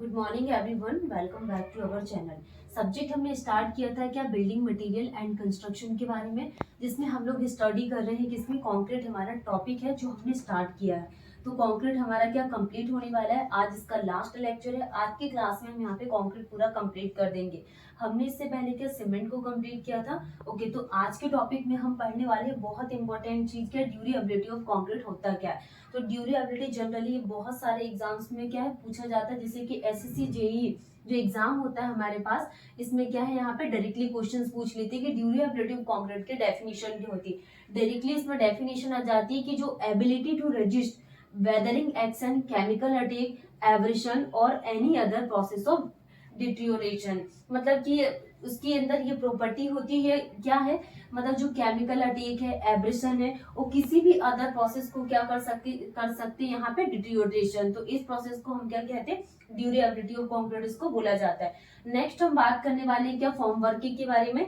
Good morning everyone, welcome back to our channel. Subject हमने start किया था क्या, बिल्डिंग मटेरियल एंड कंस्ट्रक्शन के बारे में, जिसमें हम लोग स्टडी कर रहे हैं किसमें, कंक्रीट हमारा टॉपिक है जो हमने स्टार्ट किया है। तो कंक्रीट हमारा क्या कंप्लीट होने वाला है, आज इसका लास्ट लेक्चर है। आज की क्लास में हम यहाँ पे कंक्रीट पूरा कंप्लीट कर देंगे। हमने इससे पहले क्या सीमेंट को कंप्लीट किया था। ओके, तो आज के टॉपिक में हम पढ़ने वाले बहुत इंपॉर्टेंट चीज क्या, ड्यूरेबिलिटी ऑफ कंक्रीट होता क्या है। तो ड्यूरेबिलिटी जनरली बहुत सारे एग्जाम्स में क्या है पूछा जाता है, जैसे कि एसएससी जेईई जो एग्जाम होता है हमारे पास, इसमें क्या है यहाँ पे डायरेक्टली क्वेश्चंस पूछ लेते हैं कि ड्यूरेबिलिटी ऑफ कंक्रीट के डेफिनेशन क्या होती है। डायरेक्टली इसमें डेफिनेशन आ जाती है कि जो ability to resist weathering action, chemical attack, abrasion और any other process of deterioration. मतलब कि उसके अंदर ये प्रॉपर्टी होती है क्या है, मतलब जो केमिकल अटैक है, एब्रेशन है, वो किसी भी अदर प्रोसेस को क्या कर सकते यहाँ पे डिटेरियोरेशन। तो इस प्रोसेस को हम क्या कहते हैं, ड्यूरेबिलिटी ऑफ कंक्रीट इसको बोला जाता है। नेक्स्ट हम बात करने वाले हैं क्या, फॉर्म वर्क के बारे में।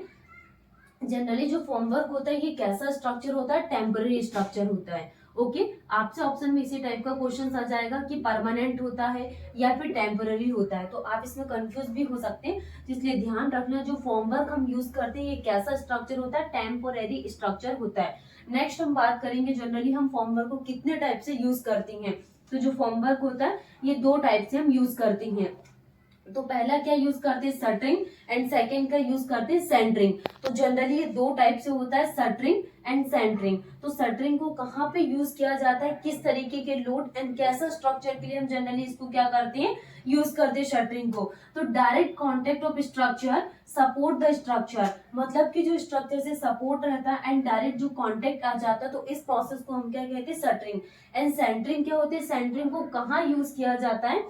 जनरली जो फॉर्मवर्क होता है ये कैसा स्ट्रक्चर होता है, टेम्पररी स्ट्रक्चर होता है। ओके, आपसे ऑप्शन में इसी टाइप का क्वेश्चन आ जाएगा कि परमानेंट होता है या फिर टेम्पररी होता है, तो आप इसमें कंफ्यूज भी हो सकते हैं। इसलिए ध्यान रखना जो फॉर्मवर्क हम यूज करते हैं ये कैसा स्ट्रक्चर होता है, टेम्पोररी स्ट्रक्चर होता है। नेक्स्ट हम बात करेंगे जनरली हम फॉर्मवर्क को कितने टाइप से यूज करते हैं। तो जो फॉर्मवर्क होता है ये दो टाइप से हम यूज करते हैं। तो पहला क्या यूज करते हैं, सटरिंग, एंड सेकंड का यूज करते हैं सेंटरिंग। तो जनरली ये दो टाइप से होता है, सटरिंग एंड सेंटरिंग। तो सटरिंग को कहाँ पे यूज किया जाता है, किस तरीके के लोड एंड कैसा स्ट्रक्चर के लिए हम जनरली इसको क्या करते हैं, यूज करते हैं शटरिंग को। तो direct contact of structure support the structure, मतलब कि जो स्ट्रक्चर से सपोर्ट रहता है एंड डायरेक्ट जो कॉन्टेक्ट आ जाता है, तो इस प्रोसेस को हम क्या कहते हैं, सटरिंग। एंड सेंटरिंग क्या होते हैं, सेंटरिंग को कहाँ यूज किया जाता है,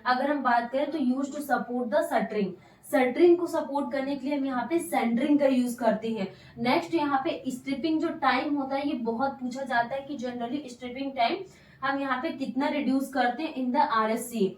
अगर हम बात करें तो use to support the shuttering. Shuttering को सपोर्ट करने के लिए हम यहाँ पे सेंटरिंग का यूज करते हैं। नेक्स्ट यहाँ पे स्ट्रिपिंग जो टाइम होता है ये बहुत पूछा जाता है कि जनरली स्ट्रिपिंग टाइम हम यहाँ पे कितना रिड्यूस करते हैं इन द आरएससी।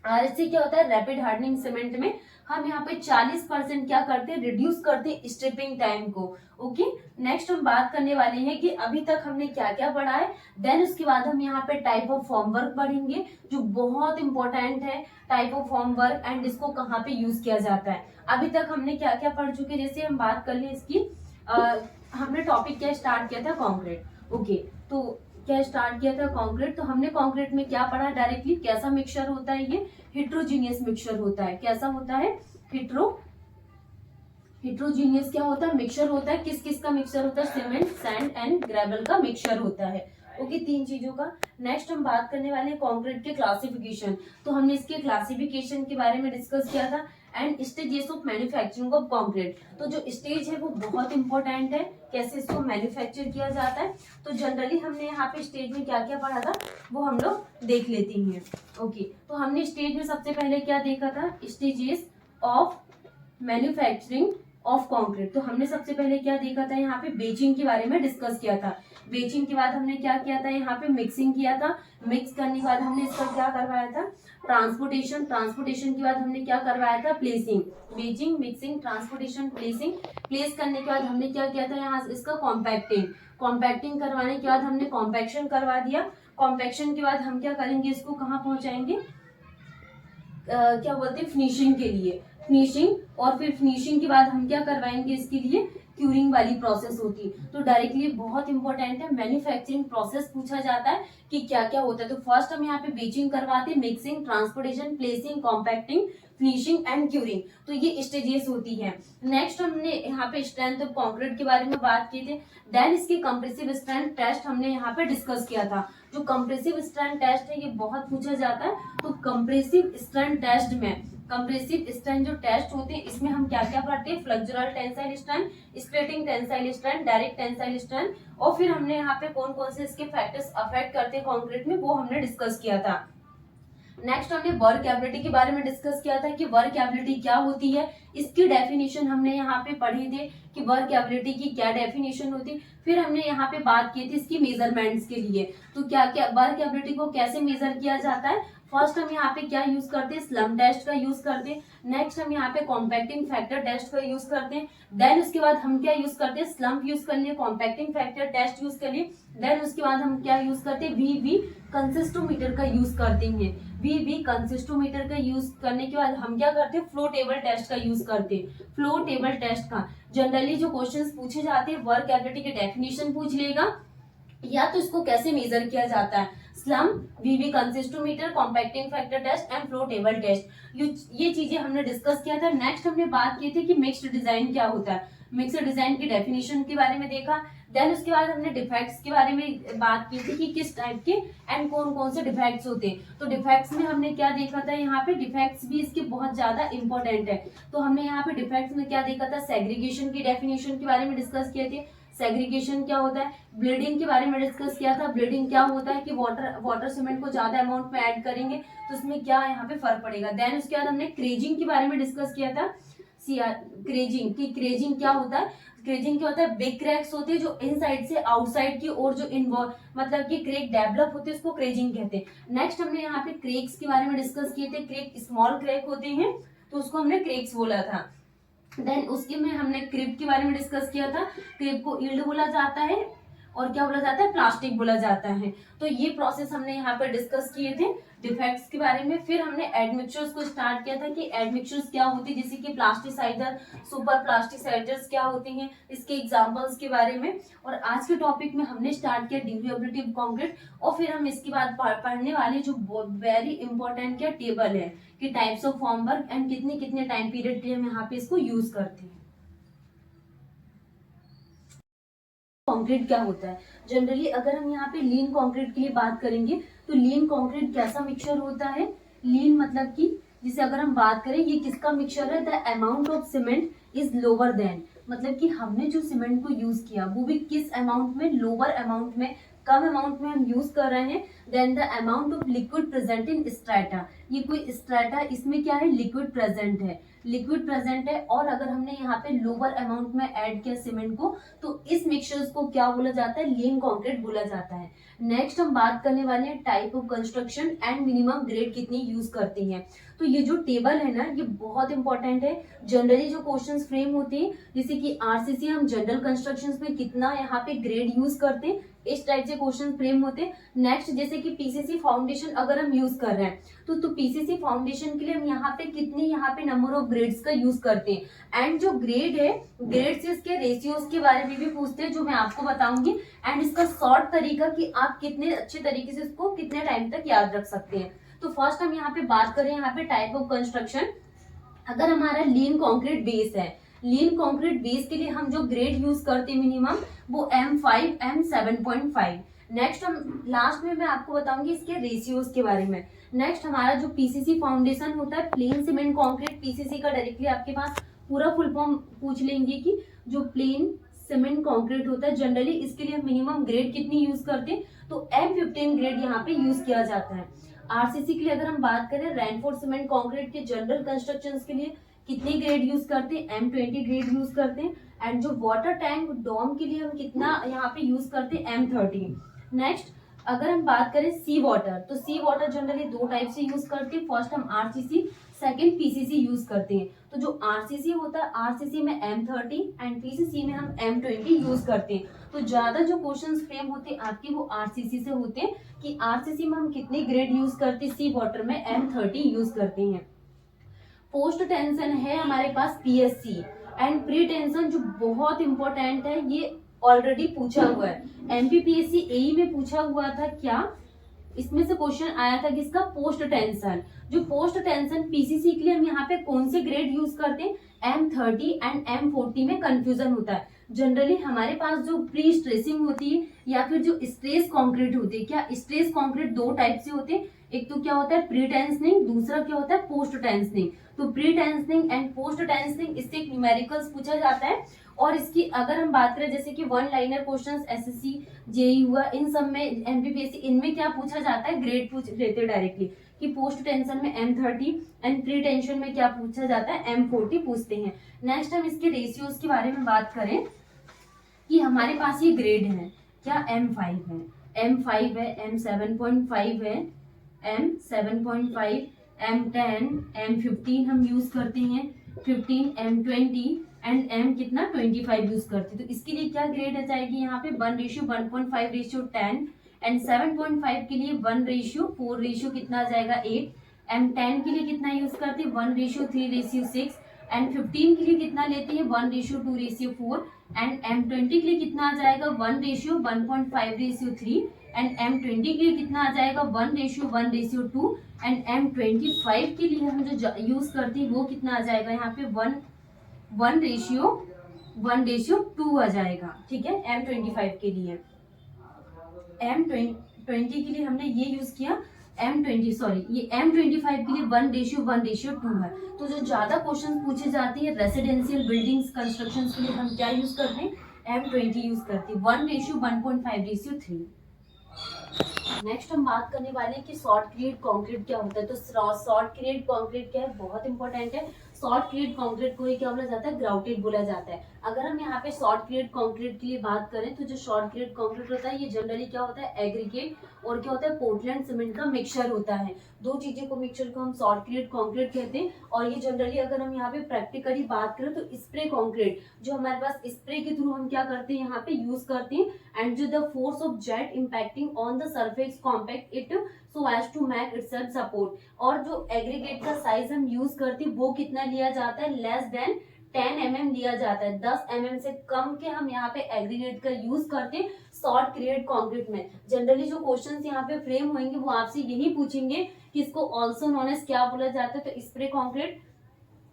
आरएससी क्या होता है, रैपिड हार्डनिंग सीमेंट में हम यहाँ पे 40% क्या करते हैं, रिड्यूस करते हैं स्ट्रिपिंग टाइम को। ओके, नेक्स्ट हम बात करने वाले हैं कि अभी तक हमने क्या क्या पढ़ा है। देन उसके बाद हम यहाँ पे टाइप ऑफ फॉर्म वर्क पढ़ेंगे जो बहुत इंपॉर्टेंट है, type of form work and इसको कहाँ पे यूज किया जाता है। अभी तक हमने क्या क्या पढ़ चुके, जैसे हम बात कर ले इसकी हमने टॉपिक क्या स्टार्ट किया था, कॉन्क्रीट। ओके, तो क्या स्टार्ट किया था, कंक्रीट। तो हमने कंक्रीट में क्या पढ़ा डायरेक्टली, कैसा मिक्सचर होता है, ये हिट्रोजीनियस मिक्सचर होता है। कैसा होता है, हिट्रोजीनियस क्या होता है, मिक्सचर होता है। किस किस का मिक्सचर होता है, सीमेंट, सैंड एंड ग्रेवल का मिक्सचर होता है। ओके, तीन चीजों का। नेक्स्ट हम बात करने वाले हैं कंक्रीट के क्लासिफिकेशन। तो हमने इसके क्लासिफिकेशन के बारे में डिस्कस किया था and stages of manufacturing of concrete. तो जो स्टेज है वो बहुत इंपॉर्टेंट है, कैसे इसको मैन्युफैक्चर किया जाता है। तो जनरली हमने यहाँ पे स्टेज में क्या क्या पढ़ा था वो हम लोग देख लेते हैं। ओके, तो हमने स्टेज में सबसे पहले क्या देखा था, stages of manufacturing of concrete. तो हमने सबसे पहले क्या देखा था, यहाँ पे बेचिंग के बारे में डिस्कस किया था। बेचिंग के बाद हमने क्या किया था, यहाँ पे मिक्सिंग किया था। मिक्स करने के बाद हमने इसका क्या करवाया था, ट्रांसपोर्टेशन। ट्रांसपोर्टेशन के बाद हमने क्या करवाया था, placing. Batching, mixing, transportation, placing. Place करने के बाद हमने क्या किया था, यहाँ इसका कॉम्पैक्टिंग। कॉम्पैक्टिंग करवाने के बाद हमने कॉम्पैक्शन करवा दिया। कॉम्पैक्शन के बाद हम क्या करेंगे, इसको कहाँ पहुंचाएंगे, क्या बोलते हैं, फिनिशिंग के लिए। फिनिशिंग, और फिर फिनिशिंग के बाद हम क्या करवाएंगे, इसके लिए क्यूरिंग वाली प्रोसेस होती है। तो डायरेक्टली बहुत इंपॉर्टेंट है, मैन्युफैक्चरिंग प्रोसेस पूछा जाता है कि क्या क्या होता है। तो फर्स्ट हम यहाँ पे बेचिंग करवाते हैं, mixing, transportation, placing, compacting, finishing and curing. तो ये स्टेजेस होती है। नेक्स्ट हमने यहाँ पे स्ट्रेंथ ऑफ कंक्रीट के बारे में बात की थी। देन इसकी कंप्रेसिव स्ट्रेंथ टेस्ट हमने यहाँ पे डिस्कस किया था। जो कंप्रेसिव स्ट्रेंथ टेस्ट है ये बहुत पूछा जाता है। तो कंप्रेसिव स्ट्रेंथ टेस्ट में, कंप्रेसिव स्ट्रेंथ जो टेस्ट होते हैं इसमें हम क्या क्या पढ़ते हैं, flexural tensile strength, splitting tensile strength, direct tensile strength, और फिर हमने यहाँ पे कौन कौन से इसके फैक्टर्स अफेक्ट करते हैं कंक्रीट में वो हमने डिस्कस किया था। नेक्स्ट हमने वर्क एबिलिटी के बारे में डिस्कस किया था कि वर्क एबिलिटी क्या होती है, इसकी डेफिनेशन हमने यहाँ पे पढ़ी थी कि वर्क एबिलिटी की क्या डेफिनेशन होती। फिर हमने यहाँ पे बात की थी इसकी मेजरमेंट्स के लिए। तो क्या क्या वर्क एबिलिटी को कैसे मेजर किया जाता है, फर्स्ट हम यहाँ पे क्या यूज करते हैं, स्लम टेस्ट का यूज करते हैं। नेक्स्ट हम यहाँ पे कॉम्पैक्टिंग फैक्टर टेस्ट का यूज करते हैं। देन उसके बाद हम क्या यूज करते हैं, स्लम्प यूज कर लिए, कॉम्पैक्टिंग फैक्टर टेस्ट यूज कर लिए। देन उसके बाद हम क्या यूज करते हैं, वीवी कंसिस्टोमीटर का यूज करते हैं। वीवी कंसिस्टोमीटर का यूज करने के बाद हम क्या करते हैं, फ्लो टेबल टेस्ट का यूज करते हैं। फ्लो टेबल टेस्ट का जनरली जो क्वेश्चंस पूछे जाते हैं, वर्क एबिलिटी के डेफिनेशन पूछ लेगा या तो इसको कैसे मेजर किया जाता है, slump, VB consistometer, compacting factor test and flow table test, ये चीजें हमने डिस्कस किया था। नेक्स्ट हमने बात की थी कि मिक्स्ड डिजाइन क्या होता है, मिक्स्ड डिजाइन की डेफिनेशन के बारे में देखा। देन उसके बाद हमने डिफेक्ट्स के बारे में बात की थी कि किस टाइप के एंड कौन कौन से डिफेक्ट्स होते हैं। तो डिफेक्ट्स में हमने क्या देखा था, यहाँ पे डिफेक्ट्स भी इसके बहुत ज्यादा इंपॉर्टेंट है। तो हमने यहाँ पे डिफेक्ट्स में क्या देखा था, सेग्रीगेशन की डेफिनेशन के बारे में डिस्कस किए थे। सेग्रीगेशन क्या होता है, ब्लीडिंग के बारे में डिस्कस किया था। ब्लीडिंग क्या होता है कि वाटर सीमेंट को ज्यादा अमाउंट में ऐड करेंगे तो उसमें क्या यहाँ पे फर्क पड़ेगा। देन उसके बाद हमने क्रेजिंग के बारे में डिस्कस किया था, क्रेजिंग की, क्रेजिंग क्या होता है, क्रेजिंग क्या होता है, बिग क्रैक्स होते हैं जो इनसाइड से आउटसाइड की और जो मतलब कि क्रेक डेवलप होते हैं, उसको क्रेजिंग कहते हैं। नेक्स्ट हमने यहाँ पे क्रेक्स के बारे में डिस्कस किए थे। क्रेक स्मॉल क्रेक होते हैं तो उसको हमने क्रेक्स बोला था। देन उसके में हमने क्रिप के बारे में डिस्कस किया था। क्रिप को ईल्ड बोला जाता है और क्या बोला जाता है, प्लास्टिक बोला जाता है। तो ये प्रोसेस हमने यहाँ पे डिस्कस किए थे डिफेक्ट्स के बारे में। फिर हमने एडमिक्सचर्स को स्टार्ट किया था कि एडमिक्सचर्स क्या होती है, जैसे कि प्लास्टिसाइजर, सुपर प्लास्टिसाइजर्स क्या होते हैं, इसके एग्जांपल्स के बारे में। और आज के टॉपिक में हमने स्टार्ट किया ड्यूरेबिलिटी ऑफ कंक्रीट, और फिर हम इसके बाद पढ़ने वाले जो वेरी इंपॉर्टेंट क्या टेबल है कि टाइप्स ऑफ फॉर्मवर्क एंड कितने कितने टाइम पीरियड के लिए हम यहाँ पे इसको यूज करते हैं। कंक्रीट क्या होता है, जनरली अगर हम यहाँ पे लीन कंक्रीट के लिए बात करेंगे तो लीन कंक्रीट कैसा मिक्सचर होता है। लीन मतलब कि जिसे अगर हम बात करें ये किसका मिक्सचर है, the amount of cement is lower than, मतलब कि हमने जो सीमेंट को यूज किया वो भी किस अमाउंट में, लोअर अमाउंट में, कम अमाउंट में हम यूज कर रहे हैं, then the amount of liquid present in strata. ये कोई स्ट्रेटा, इसमें क्या है, लिक्विड प्रेजेंट है, लिक्विड प्रेजेंट है। और अगर हमने यहाँ पे लोअर अमाउंट में ऐड किया सीमेंट को तो इस मिक्सचर्स को क्या बोला जाता है, लीन कंक्रीट बोला जाता है। नेक्स्ट हम बात करने वाले हैं type of construction and minimum grade कितनी यूज करती हैं। तो ये जो टेबल है ना ये बहुत इंपॉर्टेंट है। जनरली जो क्वेश्चंस फ्रेम होते हैं जैसे कि आरसीसी हम जनरल कंस्ट्रक्शंस में कितना यहाँ पे ग्रेड यूज करते हैं, इस टाइप से क्वेश्चन फ्रेम होते हैं। नेक्स्ट जैसे कि पीसीसी फाउंडेशन अगर हम यूज कर रहे हैं तो पीसीसी फाउंडेशन के लिए हम यहाँ पे कितनी यहाँ पे नंबर ऑफ ग्रेड्स का यूज करते हैं। एंड जो ग्रेड है, ग्रेड से इसके रेशियोज के बारे में भी पूछते हैं जो मैं आपको बताऊंगी। एंड इसका शॉर्ट तरीका कि आप कितने अच्छे तरीके से इसको कितने टाइम तक याद रख सकते हैं। तो फर्स्ट हम यहाँ पे बात करें यहाँ पे टाइप ऑफ कंस्ट्रक्शन। अगर हमारा लीन कॉन्क्रीट बेस है, लीन कॉन्क्रीट बेस के लिए हम जो ग्रेड यूज करते हैं मिनिमम वो M5 M7.5। नेक्स्ट हम लास्ट में मैं आपको बताऊंगी इसके रेशियोज के बारे में। नेक्स्ट हमारा जो पीसीसी फाउंडेशन होता है, प्लेन सीमेंट कंक्रीट, पीसीसी का डायरेक्टली आपके पास पूरा फुल फॉर्म पूछ लेंगे कि जो प्लेन सीमेंट कंक्रीट होता है जनरली इसके लिए मिनिमम ग्रेड कितनी यूज करते हैं, तो M15 ग्रेड यहाँ पे यूज किया जाता है। आरसीसी के लिए अगर हम बात करें, रेनफोर्स सीमेंट कंक्रीट के जनरल कंस्ट्रक्शन के लिए कितने ग्रेड यूज करते हैं, M20 ग्रेड यूज करते हैं। एंड जो वाटर टैंक डोम के लिए हम कितना यहाँ पे यूज करते हैं, M30। नेक्स्ट अगर हम बात करें सी वाटर, तो सी वाटर जनरली दो टाइप से यूज करते हैं। फर्स्ट हम आरसीसी, सेकंड पीसीसी यूज करते हैं। तो जो आरसीसी होता है, आरसीसी में M30 एंड पीसीसी में हम M20 यूज करते हैं। तो ज्यादा जो क्वेश्चंस फ्रेम होते हैं आपके वो आरसीसी से होते हैं कि आरसीसी में हम कितने ग्रेड यूज करते हैं, सी वाटर में M30 यूज करते हैं। पोस्ट टेंशन है हमारे पास पीएससी एंड प्री टेंशन जो बहुत इंपॉर्टेंट है, ये ऑलरेडी पूछा हुआ है एमपीपीएससी एई में पूछा हुआ था। क्या इसमें से क्वेश्चन आया था किसका, पोस्ट टेंशन। जो पोस्ट टेंशन पीसीसी के लिए हम यहाँ पे कौन से ग्रेड यूज करते हैं, M30 एंड M40 में कंफ्यूजन होता है। जनरली हमारे पास जो प्री स्ट्रेसिंग होती है या फिर जो स्ट्रेस कंक्रीट होती है, क्या स्ट्रेस कंक्रीट दो टाइप से होते हैं, एक तो क्या होता है प्री टेंशनिंग, दूसरा क्या होता है पोस्ट टेंशनिंग। तो pre tensioning and post tensioning इससे न्यूमेरिकल्स पूछा जाता है। और इसकी अगर हम बात करें जैसे कि one liner questions SSC JE हुआ, इन सब में एमपीपीएससी, इनमें क्या पूछा जाता है, ग्रेड पूछ लेते हैं डायरेक्टली कि पोस्ट टेंशन में M30 एंड प्री टेंशन में क्या पूछा जाता है, M40 पूछते हैं। नेक्स्ट हम इसके रेशियोज के बारे में बात करें कि हमारे पास ये ग्रेड है, क्या M5 है, M5 है, M7.5 है M7.5, M10, M15 हम यूज करते हैं, 15, M20 एंड M कितना 25 यूज करते हैं। तो इसके लिए क्या ग्रेड आ जाएगी यहाँ पे 1:1.5:10 एंड 7.5 के लिए 1:4 कितना आ जाएगा 8। M10 के लिए कितना यूज करते हैं 1:3:6 एंड 15 के लिए कितना लेते हैं 1:2:4 एंड M20 के लिए कितना आ जाएगा 1:1.5:3 एंड M20 के लिए कितना आ जाएगा 1:1:2 एंड M25 के लिए हम जो यूज करते हैं वो कितना आ जाएगा यहाँ पे 1:1:2 आ जाएगा। ठीक है, M25 के लिए। M20 के लिए हमने ये यूज किया, ये M25 के लिए 1:1:2 है। तो जो ज्यादा क्वेश्चन पूछे जाते हैं रेसिडेंशियल बिल्डिंग्स कंस्ट्रक्शन के लिए हम क्या यूज करते हैं M20 यूज करते हैं 1:1.5:3। नेक्स्ट हम बात करने वाले हैं कि शॉर्ट क्रीड कंक्रीट क्या होता है। तो शॉर्ट क्रीड कंक्रीट क्या है, बहुत इंपॉर्टेंट है। शॉर्ट क्रीड कंक्रीट को ही क्या बोला जाता है, ग्राउटेड बोला जाता है। अगर हम यहाँ पे शॉर्ट क्रीड कंक्रीट के लिए बात करें तो जो शॉर्ट क्रीड कंक्रीट होता है ये जनरली क्या होता है, एग्रीगेट और क्या होता है, पोर्टलैंड सीमेंट का मिक्सचर होता है। दो चीजों को मिक्सचर को हम शॉर्ट क्रीड कंक्रीट कहते हैं। और ये जनरली अगर हम यहाँ पे प्रैक्टिकली बात करें तो स्प्रे कंक्रीट, जो हमारे पास स्प्रे के थ्रू हम क्या करते हैं यहाँ पे यूज करते हैं, एंड जो the force of jet impacting on the surface compact it so as to make itself support. और जो एग्रीगेट का साइज हम यूज करते हैं वो कितना लिया जाता है, लेस देन 10 mm लिया जाता है। 10 mm से कम के हम यहाँ पे एग्रीगेट का यूज करते हैं शॉर्ट क्रीड कंक्रीट में। जनरली जो क्वेश्चंस यहाँ पे फ्रेम होंगे वो आपसे यही पूछेंगे कि इसको ऑल्सो नोन एज क्या बोला जाता है, तो स्प्रे कंक्रीट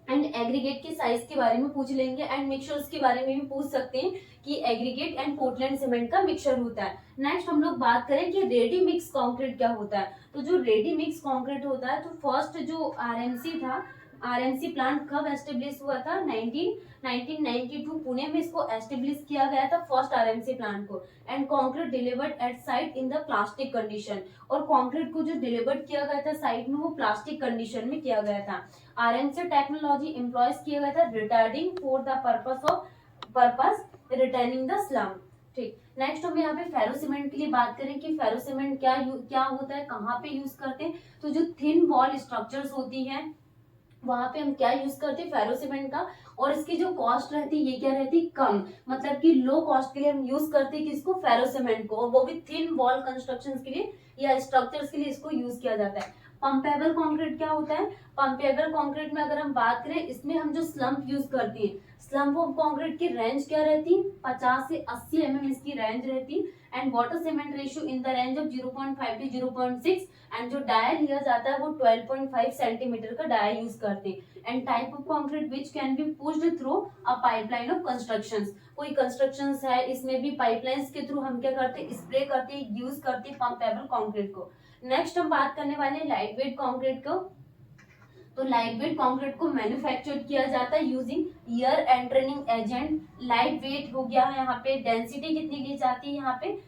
एंड एग्रीगेट के साइज के बारे में पूछ लेंगे एंड मिक्सचर्स के बारे में भी पूछ सकते हैं कि एग्रीगेट एंड पोर्टलैंड सीमेंट का मिक्सचर होता है। नेक्स्ट हम लोग बात करें कि रेडी मिक्स कंक्रीट क्या होता है। तो जो रेडी मिक्स कंक्रीट होता है, तो फर्स्ट जो आरएमसी था, आरएमसी प्लांट कब एस्टेब्लिश हुआ था, 1992 पुणे में इसको एस्टेब्लिश किया गया था फर्स्ट आरएमसी प्लांट को। And concrete delivered eight site in the plastic condition, और कंक्रीट को जो डिलीवर्ड किया गया था साइट में वो प्लास्टिक कंडीशन में किया गया था। आरएमसी टेक्नोलॉजी एम्प्लॉयज किया गया था retarding for the purpose returning the slum. ठीक, नेक्स्ट हम यहाँ पे फेरो सीमेंट के लिए बात करें कि फेरो सीमेंट क्या होता है, कहाँ पे यूज करते हैं। तो जो थिन वॉल स्ट्रक्चर्स होती है वहां पे हम क्या यूज करते हैं, फेरो सीमेंट का। और इसकी जो कॉस्ट रहती है ये क्या रहती है, कम, मतलब कि लो कॉस्ट के लिए हम यूज करते हैं किसको, फेरो सीमेंट को, और वो भी थिन वॉल कंस्ट्रक्शन के लिए या स्ट्रक्चर्स के लिए इसको यूज किया जाता है। पंपेबल कंक्रीट क्या होता है, पंपेबल कंक्रीट में अगर हम बात करें इसमें हम जो स्लम्प यूज करते हैं, स्लम्प ऑफ कंक्रीट की रेंज क्या रहती है, 50 से 80 mm इसकी रेंज रहती। And water cement ratio in the range of 0.5 to 0.6 and जो डाया लिया जाता है वो 12.5 सेंटीमीटर का डाया यूज करते हैं। And type of concrete which can be pushed through a pipeline of constructions, कोई कंस्ट्रक्शंस है इसमें भी पाइपलाइंस के थ्रू हम क्या करते हैं, स्प्रे करते हैं, यूज करते हैं पंपेबल कंक्रीट को। नेक्स्ट हम बात करने वाले हैं लाइट वेट कंक्रीट को। तो लाइट वेट कंक्रीट को मैन्युफैक्चर किया जाता है using air entraining agent. Light weight हो गया है, यहाँ पे डेंसिटी कितनी ली जाती है, यहाँ पे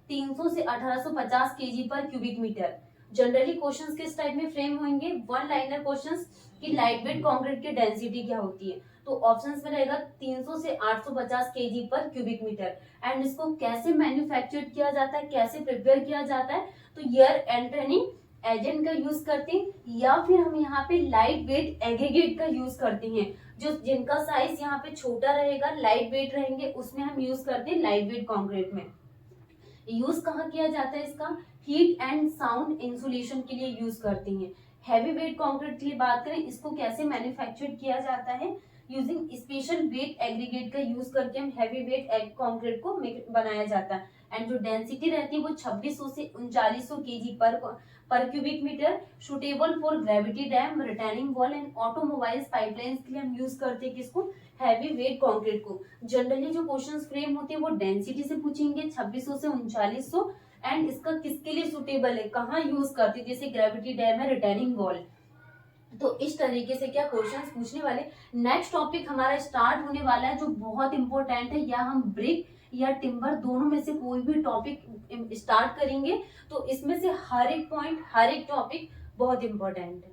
300 से 1850 केजी पर क्यूबिक मीटर। जनरली क्वेश्चंस किस टाइप में फ्रेम होंगे, वन लाइनर क्वेश्चंस कि लाइट वेट कंक्रीट की डेंसिटी क्या होती है। तो ऑप्शंस में रहेगा 300 से 850 केजी पर क्यूबिक मीटर। एंड इसको कैसे मैन्युफैक्चर किया जाता है, कैसे प्रिपेयर किया जाता है, तो एयर एंट्रेनिंग एजेंट का यूज करते हैं, या फिर हम यहाँ पे लाइट वेट एग्रीगेट का यूज करते हैं, जो जिनका साइज यहाँ पे छोटा रहेगा, लाइट वेट रहेंगे, उसमें हम यूज करते हैं लाइट वेट कंक्रीट में। यूज कहाँ किया जाता है इसका, हीट एंड साउंड इंसुलेशन के लिए यूज करते हैं। हैवी वेट कंक्रीट की बात करें, इसको कैसे मैन्युफैक्चर किया जाता है, यूजिंग स्पेशल वेट एग्रीगेट का यूज करके हम हैवी वेट कंक्रीट को बनाया जाता है। एंड जो डेंसिटी रहती है वो 2600 से 3900 केजी पर cubic metre. Suitable for gravity dam, retaining wall and automobiles pipelines के लिए हम यूज करते हैं किसको, हैवी वेट कंक्रीट को। जनरली जो क्वेश्चंस फ्रेम होते हैं वो डेंसिटी से पूछेंगे 2600 से 3900, एंड इसका किसके लिए सुटेबल है, कहाँ यूज करते हैं, जैसे ग्रेविटी डैम है, रिटेनिंग वॉल। तो इस तरीके से क्या क्वेश्चंस पूछने वाले। नेक्स्ट टॉपिक हमारा स्टार्ट होने वाला है जो बहुत इंपॉर्टेंट है, या हम ब्रिक या टिम्बर दोनों में से कोई भी टॉपिक स्टार्ट करेंगे। तो इसमें से हर एक पॉइंट, हर एक टॉपिक बहुत इंपॉर्टेंट है।